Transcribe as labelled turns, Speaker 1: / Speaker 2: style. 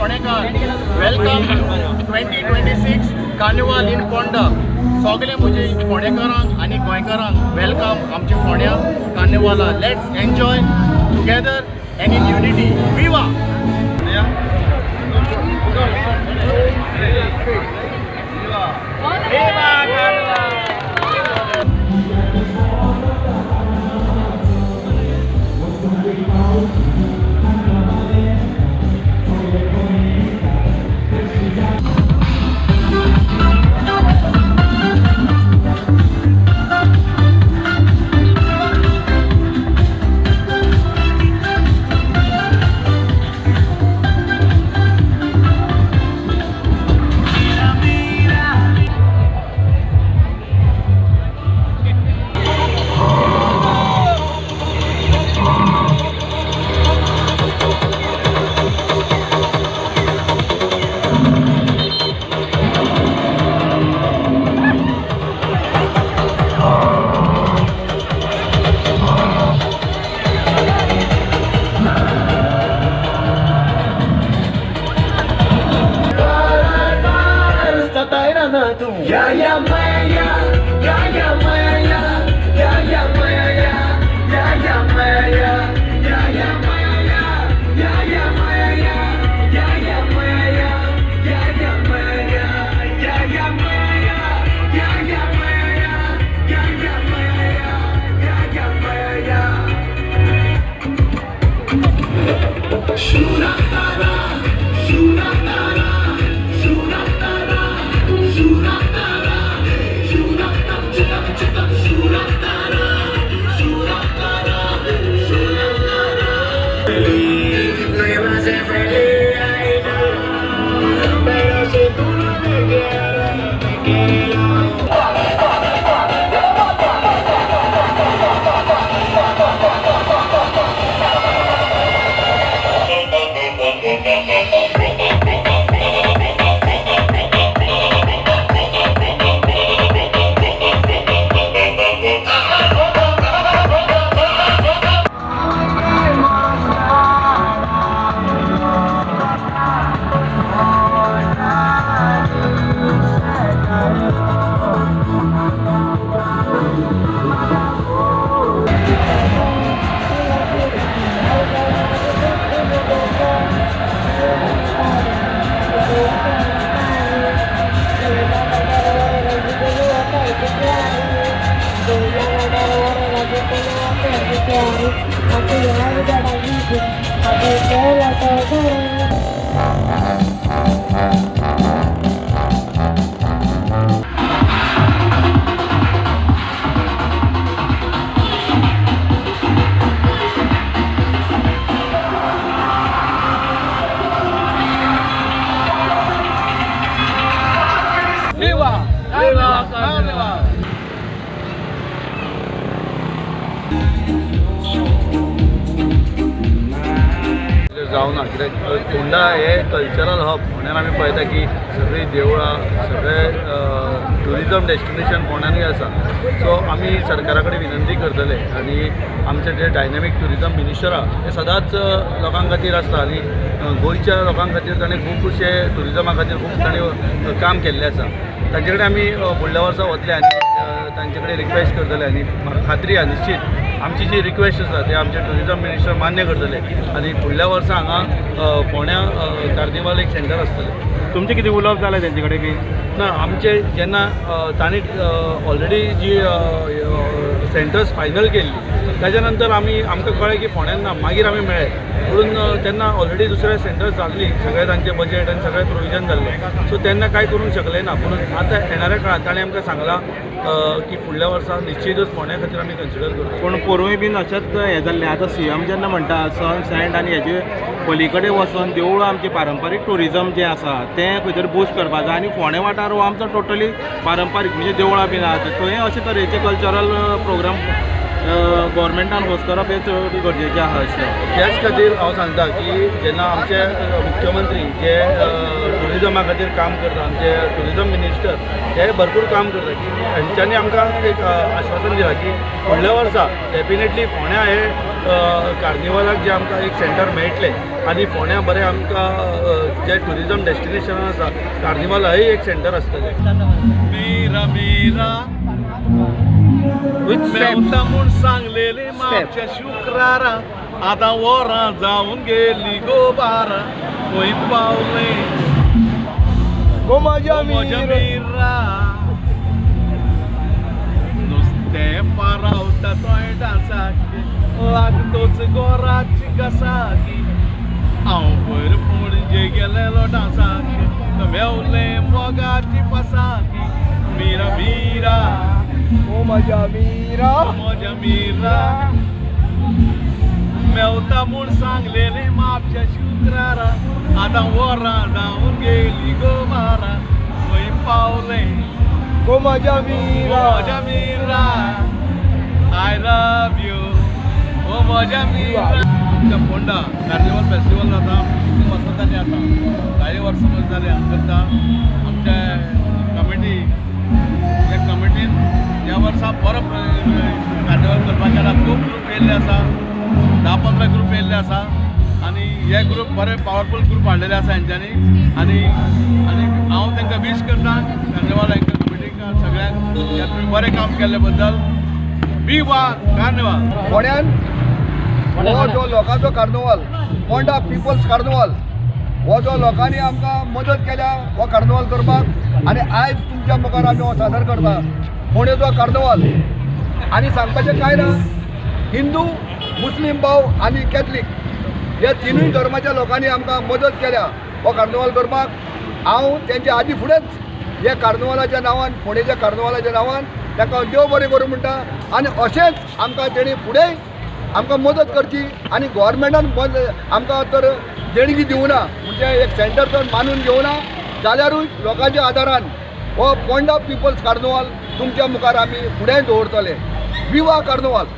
Speaker 1: Phondekar welcome 2026 carnival in Ponda. सगळे म्हजे फोंडेकारांक आनी गोंयकारांक वेलकम आमच्या फोंड्या कार्निवाला. Let's enjoy together and in unity. विवा
Speaker 2: जावना कित्याक फोंडा हे कल्चरल हब फोंड्यान आमी पळयता की सगळीं देवळां सगळे ट्युरिजम डेस्टिनेशन फोंड्यानूय आसा. सो आमी सरकारा कडेन विनंती करतले आनी आमचे जे डायनॅमीक ट्युरिजम मिनिस्टर आहा ते सदांच लोकां खातीर आसता आनी गोंयच्या लोकां खातीर ताणें खुबशे ट्युरिजमा खातीर खूब ताणें काम केल्लें आसा. तांचे कडेन आमी फुडल्या वर्सा वतले आनी तांचे कडेन रिक्वेस्ट करतले आनी म्हाका खात्री आहा निश्चित आमची जी रिक्वेस्ट आसा ते आमचे ट्युरिजम मिनिस्टर मान्य करतले आनी फुडल्या वर्सा हांगा फोंड्या कार्निवाल एक सेंटर आसतलें.
Speaker 3: तुमचे कितें उलोवप जालें तेंचे कडेन बी?
Speaker 2: ना आमचे जेन्ना तांणी ऑलरेडी जी सेंटर्स फायनल केल्ली ताच्या नंतर आमकां कळ्ळें की फोंड्यान ना, मागीर आमी मेळ्ळे म्हणून तेन्ना ऑलरेडी दुसरे सेंटर्स जाल्ली सगळे तांचे बजेट आनी सगळें प्रोविजन जाल्लें. सो तेन्ना कांय करूंक शकले ना. म्हणून आतां येणाऱ्या काळांत ताणें आमकां सांगलां की फुडल्या वर्सा निश्चितूच फोंड्या खातीर आमी कन्सिडर करता.
Speaker 3: पूण पोरूंय बीन अशेंच हें जाल्लें. आतां CM जेन्ना म्हणटा सन सँड आनी हेजे पलीकडे वचून देवळां आमचें पारंपारीक टुरिजम जें आसा तें खंय तरी बूस्ट करपाक जाय आनी फोंड्या वाठार हो आमचो टोटली पारंपारीक म्हणजे देवळां बीन आसा थंय अशे तरेचे कल्चरल प्रोग्राम गव्हर्मेंटान होस्ट करप हें चड गरजेचें आहा अशें.
Speaker 2: त्याच खातीर हांव सांगता की जेन्ना आमचे मुख्यमंत्री जे टुरिजमा खातीर काम करता, आमचे टुरिजम मिनिस्टर हे भरपूर काम करता की हांच्यांनी आमकां एक आश्वासन दिलां की फुडल्या वर्सा डेफिनेटली फोंड्या हे कार्निवलाक जे आमकां एक सेंटर मेळटलें आनी फोंड्या बरें आमकां जे टुरिजम डेस्टिनेशन आसा कार्निवलाय एक सेंटर आसतलें.
Speaker 4: मीरा मीरा मेवता म्हूण सांगलेली मागच्या शुक्रारा आतां वरां जावन गेली गो बारा खंय पावले
Speaker 5: गो माझ्या
Speaker 4: मीरा नुस्तें पारावता तोय डांसाक लागतोच गोराची कसाकी हांव पयर पणजे गेलेलो डांसाक मेवले मोगाची पसाकी मीरा मीरा
Speaker 5: गो माझ्या मीरा
Speaker 4: म्हज्या मीरा मेवता म्हूण सांगलेले मापच्या शुक्रारा आतां वरां जावन गेली गो बारा खंय पावले
Speaker 5: गो माझ्या मीरा
Speaker 4: म्हज्या मीरा आय लव यू ओ म्हज्या मीरा. आमच्या फोंडा कार्निवल फेस्टिवल जाता 3 वर्सां जाली आतां, काही वर्सां जाली हांगा करता. आमच्या कमिटीन ह्या वर्सा बरो कार्निवल करपाक आतां खूब ग्रूप येयल्ले आसा, 10-15 ग्रूप येयल्ले आसा आनी हे ग्रूप बरे पावरफूल ग्रूप हाडलेले आसा हेंच्यांनी आनी हांव तांकां विश करता कार्निवल हांकां कमिटीक सगळ्यांक तुमी बरें काम केल्ले बद्दल. विवा कार्निवल.
Speaker 5: फोंड्यान हो जो लोकांचो कार्निवल पोंडा पिपल्स कार्निवल हो जो लोकांनी आमकां मदत केल्या हो कार्निवल करपाक आनी आयज तुमच्या मुखार आमी हो सादर करता फोंडेचो कार्निवल. आनी सांगपाचें कांय ना, हिंदू मुस्लीम भाव आनी कॅथलीक हे तिनूय धर्माच्या लोकांनी आमकां मदत केल्या हो कार्निवल करपाक. हांव तेंच्या आदी फुडेंच हे कार्निवलाच्या नांवान फोंडेच्या कार्निवलाच्या नांवान ताका देव बरें करूं म्हणटा आनी अशेंच आमकां तेणी फुडें आमकां मदत करची आनी गोवोरमेंटान आमकां तर देणगी दिवना म्हणजे एक सेंटर तर मानून घेवना जाल्यारूय लोकांच्या आदारान हो पोंडा पिपल्स कार्निवल तुमच्या मुखार आमी फुडें दवरतले. विवा कार्निवल.